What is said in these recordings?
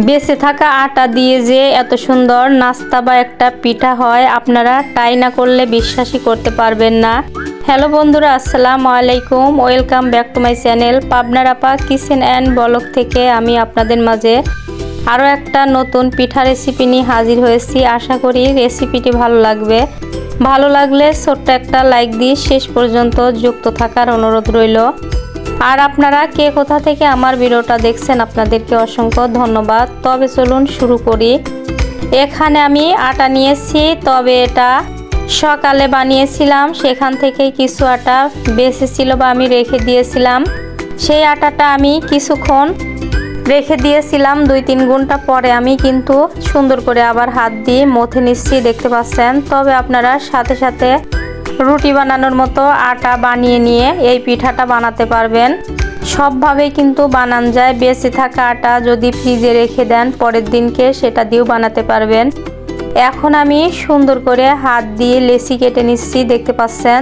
বেঁচে থাকা আটা দিয়ে যে এত সুন্দর নাস্তা বা একটা পিঠা হয়, আপনারা ট্রাই না করলে বিশ্বাসই করতে পারবেন না। হ্যালো বন্ধুরা, আসসালামু আলাইকুম। Welcome back to my channel পাবনার আপা কিচেন অ্যান্ড ব্লগ থেকে আমি আপনাদের মাঝে আরও একটা নতুন পিঠা রেসিপি নিয়ে হাজির হয়েছি। আশা করি রেসিপিটি ভালো লাগবে। ভালো লাগলে ছোট্ট একটা লাইক দিয়ে শেষ পর্যন্ত যুক্ত থাকার অনুরোধ রইল। আর আপনারা কে কোথা থেকে আমার ভিডিওটা দেখছেন, আপনাদেরকে অসংখ্য ধন্যবাদ। তবে চলুন শুরু করি। এখানে আমি আটা নিয়েছি, তবে এটা সকালে বানিয়েছিলাম, সেখান থেকে কিছু আটা বেঁচে ছিল বা আমি রেখে দিয়েছিলাম। সেই আটাটা আমি কিছুক্ষণ রেখে দিয়েছিলাম, 2-3 ঘন্টা পরে আমি কিন্তু সুন্দর করে আবার হাত দিয়ে মথে নিচ্ছি, দেখতে পাচ্ছেন। তবে আপনারা সাথে সাথে রুটি বানানোর মতো আটা বানিয়ে নিয়ে এই পিঠাটা বানাতে পারবেন। সবভাবেই কিন্তু বানানো যায়। বেঁচে থাকা আটা যদি ফ্রিজে রেখে দেন, পরের দিনকে সেটা দিয়েও বানাতে পারবেন। এখন আমি সুন্দর করে হাত দিয়ে লেচি কেটে নিচ্ছি, দেখতে পাচ্ছেন।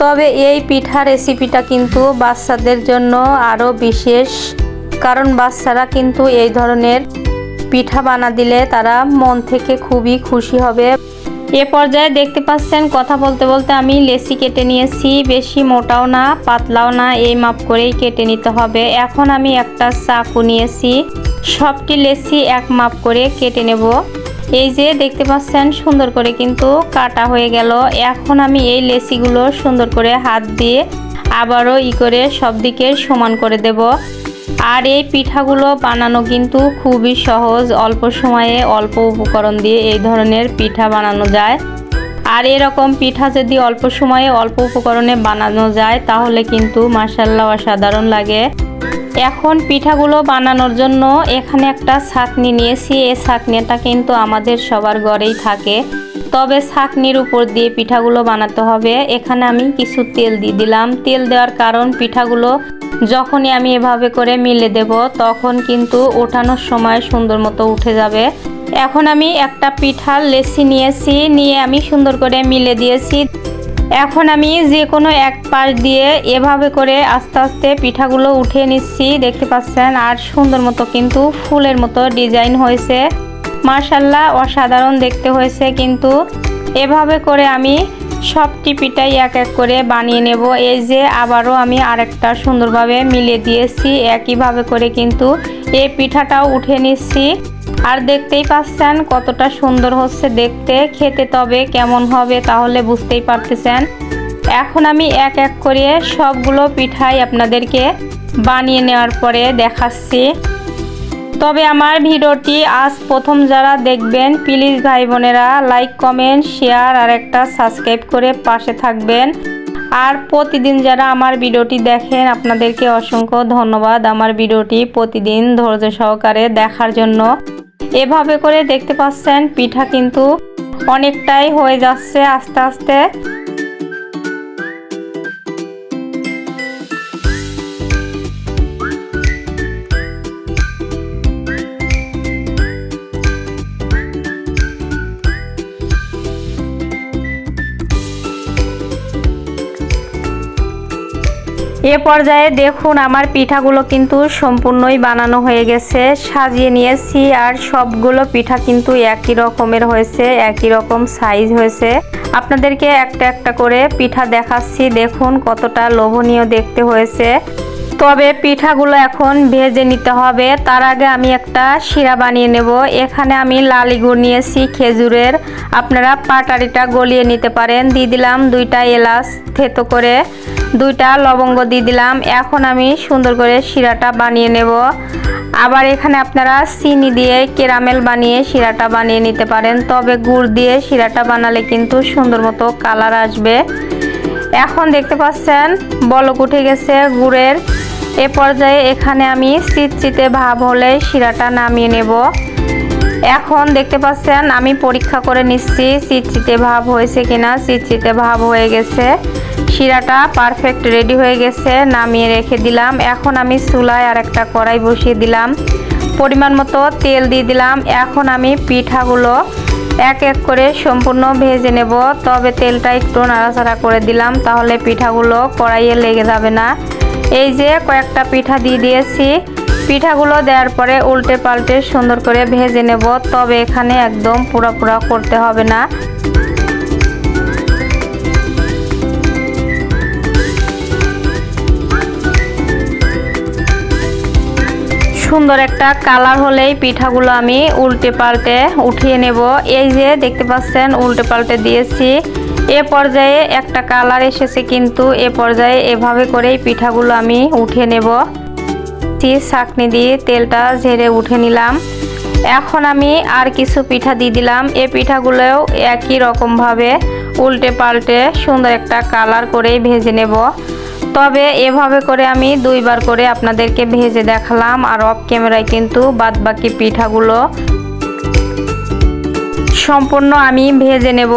তবে এই পিঠা রেসিপিটা কিন্তু বাচ্চাদের জন্য আরও বিশেষ, কারণ বাচ্চারা কিন্তু এই ধরনের পিঠা বানা দিলে তারা মন থেকে খুবই খুশি হবে। এ পর্যায়ে দেখতে পাচ্ছেন কথা বলতে বলতে আমি লেচি কেটে নিয়েছি। বেশি মোটাও না পাতলাও না, এই মাপ করেই কেটে নিতে হবে। এখন আমি একটা চাকু নিয়েছি, সবটি লেচি এক মাপ করে কেটে নেব। এই যে দেখতে পাচ্ছেন সুন্দর করে কিন্তু কাটা হয়ে গেল। এখন আমি এই লেচিগুলো সুন্দর করে হাত দিয়ে আবারও করে সব দিকে সমান করে দেব। আর এই পিঠাগুলো বানানো কিন্তু খুবই সহজ, অল্প সময়ে অল্প উপকরণ দিয়ে এই ধরনের পিঠা বানানো যায়। আর এরকম পিঠা যদি অল্প সময়ে অল্প উপকরণে বানানো যায় তাহলে কিন্তু মাশাআল্লাহ অসাধারণ লাগে। এখন পিঠাগুলো বানানোর জন্য এখানে একটা ছাঁকনি নিয়েছি। এই ছাঁকনিটা কিন্তু আমাদের সবার ঘরেই থাকে, তবে ছাঁকনির উপর দিয়ে পিঠাগুলো বানাতে হবে। এখানে আমি কিছু তেল দিয়ে দিলাম। তেল দেওয়ার কারণ পিঠাগুলো যখনই আমি এভাবে করে মিলে দেব তখন কিন্তু ওঠানোর সময় সুন্দর মতো উঠে যাবে। এখন আমি একটা পিঠার লেচি নিয়েছি, নিয়ে আমি সুন্দর করে মিলে দিয়েছি। এখন আমি যে কোনো এক পাশ দিয়ে এভাবে করে আস্তে আস্তে পিঠাগুলো উঠিয়ে নিচ্ছি, দেখতে পাচ্ছেন। আর সুন্দর মতো কিন্তু ফুলের মতো ডিজাইন হয়েছে, মাশাআল্লাহ অসাধারণ দেখতে হয়েছে। কিন্তু এভাবে করে আমি সবটি পিঠাই এক এক করে বানিয়ে নেব। এই যে আবারও আমি আরেকটা সুন্দরভাবে মিলিয়ে দিয়েছি, একইভাবে করে কিন্তু এই পিঠাটাও উঠে নিচ্ছি। আর দেখতেই পাচ্ছেন কতটা সুন্দর হচ্ছে দেখতে, খেতে তবে কেমন হবে তাহলে বুঝতেই পারতেছেন। এখন আমি এক এক করে সবগুলো পিঠাই আপনাদেরকে বানিয়ে নেওয়ার পরে দেখাচ্ছি। তবে আমার ভিডিওটি আজ প্রথম যারা দেখবেন প্লিজ ভাই বোনেরা লাইক কমেন্ট শেয়ার আর একটা সাবস্ক্রাইব করে পাশে থাকবেন। আর প্রতিদিন যারা আমার ভিডিওটি দেখেন আপনাদেরকে অসংখ্য ধন্যবাদ আমার ভিডিওটি প্রতিদিন ধৈর্য সহকারে দেখার জন্য। এভাবে করে দেখতে পাচ্ছেন পিঠা কিন্তু অনেকটাই হয়ে যাচ্ছে আস্তে আস্তে। এ পর্যায়ে দেখুন আমার পিঠাগুলো কিন্তু সম্পূর্ণই বানানো হয়ে গেছে, সাজিয়ে নিয়েছি। আর সবগুলো পিঠা কিন্তু একই রকমের হয়েছে, একই রকম সাইজ হয়েছে। আপনাদেরকে একটা একটা করে পিঠা দেখাচ্ছি, দেখুন কতটা লোভনীয় দেখতে হয়েছে। তবে পিঠাগুলো এখন ভেজে নিতে হবে, তার আগে আমি একটা শিরা বানিয়ে নেব। এখানে আমি লালি গুড় নিয়েছি খেজুরের, আপনারা পাটারিটা গলিয়ে নিতে পারেন। দিয়ে দিলাম 2টা এলাচ থেতো করে, 2টা লবঙ্গ দিয়ে দিলাম। এখন আমি সুন্দর করে শিরাটা বানিয়ে নেব। আবার এখানে আপনারা চিনি দিয়ে ক্যারামেল বানিয়ে শিরাটা বানিয়ে নিতে পারেন, তবে গুড় দিয়ে শিরাটা বানালে কিন্তু সুন্দর মতো কালার আসবে। এখন দেখতে পাচ্ছেন বলক উঠে গেছে গুড়ের। এ পর্যায়ে এখানে আমি চিটচিটে ভাব হলে শিরাটা নামিয়ে নেব। এখন দেখতে পাচ্ছেন আমি পরীক্ষা করে নিচ্ছি চিটচিটে ভাব হয়েছে কিনা। চিটচিটে ভাব হয়ে গেছে, শিরাটা পারফেক্ট রেডি হয়ে গেছে, নামিয়ে রেখে দিলাম। এখন আমি চুলায় আর একটা কড়াই বসিয়ে দিলাম, পরিমাণ মতো তেল দিয়ে দিলাম। এখন আমি পিঠাগুলো এক এক করে সম্পূর্ণ ভেজে নেব, তবে তেলটা একটু নাড়াচাড়া করে দিলাম, তাহলে পিঠাগুলো কড়াইয়ে লেগে যাবে না। এই যে কয়েকটা পিঠা দিয়ে দিয়েছি, পিঠাগুলো দেওয়ার পরে উল্টে পাল্টে সুন্দর করে ভেজে নেব, তবে এখানে একদম পুরা করতে হবে না। সুন্দর একটা কালার হলেই পিঠাগুলো আমি উল্টে পাল্টে উঠিয়ে নেব। এই যে দেখতে পাচ্ছেন উল্টে পাল্টে দিয়েছি, এ পর্যায়ে একটা কালার এসেছে, কিন্তু এ পর্যায়ে এভাবে করেই পিঠাগুলো আমি উঠিয়ে নেব। ছাঁকনি দিয়ে তেলটা ঝেড়ে উঠে নিলাম। এখন আমি আর কিছু পিঠা দিয়ে দিলাম। এই পিঠাগুলোও একই রকমভাবে উল্টে পাল্টে সুন্দর একটা কালার করেই ভেজে নেব। তবে এভাবে করে আমি দুইবার করে আপনাদেরকে ভেজে দেখালাম, আর অফ ক্যামেরায় কিন্তু বাদবাকি পিঠাগুলো সম্পূর্ণ আমি ভেজে নেব।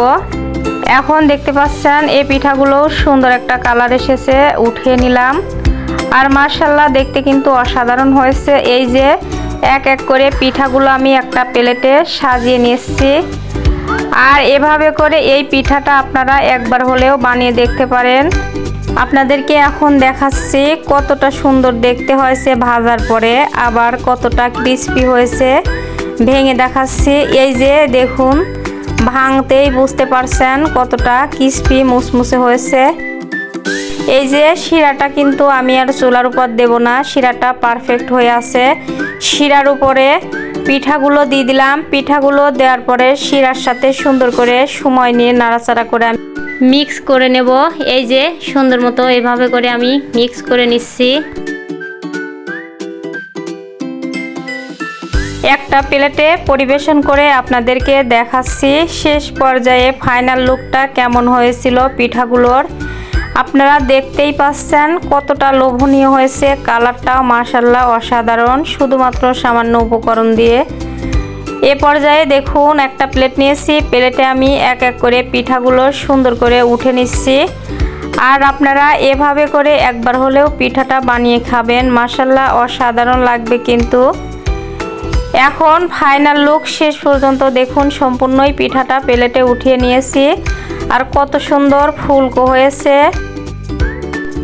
এখন দেখতে পাচ্ছেন এই পিঠাগুলো সুন্দর একটা কালার এসেছে, উঠিয়ে নিলাম। আর মাশাআল্লাহ দেখতে কিন্তু অসাধারণ হয়েছে। এই যে এক এক করে পিঠাগুলো আমি একটা প্লেটে সাজিয়ে নিয়েছি। আর এভাবে করে এই পিঠাটা আপনারা একবার হলেও বানিয়ে দেখতে পারেন। আপনাদেরকে এখন দেখাচ্ছি কতটা সুন্দর দেখতে হয়েছে ভাজার পরে, আবার কতটা ক্রিস্পি হয়েছে ভেঙে দেখাচ্ছি। এই যে দেখুন, ভাঙতেই বুঝতে পারছেন কতটা ক্রিস্পি মুসমুসে হয়েছে। এই যে শিরাটা কিন্তু আমি আর চুলার উপর দেব না, শিরাটা পারফেক্ট হয়ে আছে। শিরার উপরে পিঠাগুলো দিয়ে দিলাম। পিঠাগুলো দেওয়ার পরে শিরার সাথে সুন্দর করে সময় নিয়ে নাড়াচাড়া করে আমি মিক্স করে নেব। এই যে সুন্দর মতো এভাবে করে আমি মিক্স করে নিচ্ছি। একটা প্লেটে পরিবেশন করে আপনাদেরকে দেখাচ্ছি শেষ পর্যায়ে ফাইনাল লুকটা কেমন হয়েছিল পিঠাগুলোর। আপনারা দেখতেই পাচ্ছেন কতটা লোভনীয় হয়েছে, কালারটাও মাশাআল্লাহ অসাধারণ, শুধুমাত্র সামান্য উপকরণ দিয়ে। এ পর্যায়ে দেখুন একটা প্লেট নিয়েছি, প্লেটে আমি এক এক করে পিঠাগুলো সুন্দর করে উঠে নিচ্ছি। আর আপনারা এভাবে করে একবার হলেও পিঠাটা বানিয়ে খাবেন, মাশাআল্লাহ অসাধারণ লাগবে কিন্তু। এখন ফাইনাল লুক শেষ পর্যন্ত দেখুন, সম্পূর্ণই পিঠাটা প্লেটে উঠিয়ে নিয়েছি। আর কত সুন্দর ফুলকো হয়েছে।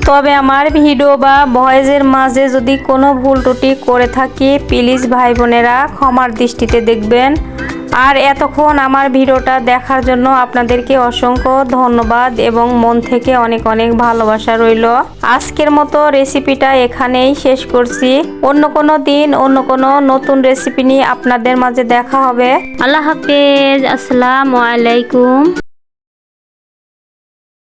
তবে আমার ভিডিও বা ভয়েসের মাঝে যদি কোনো ভুল ত্রুটি করে থাকি প্লিজ ভাই বোনেরা ক্ষমার দৃষ্টিতে দেখবেন। আর এতক্ষণ আমার ভিডিওটা দেখার জন্য আপনাদেরকে অসংখ্য ধন্যবাদ এবং মন থেকে অনেক অনেক ভালোবাসা রইল। আজকের মতো রেসিপিটা এখানেই শেষ করছি। অন্য কোনো দিন অন্য কোনো নতুন রেসিপি নিয়ে আপনাদের মাঝে দেখা হবে। আল্লাহ হাফেজ, আসসালামু আলাইকুম।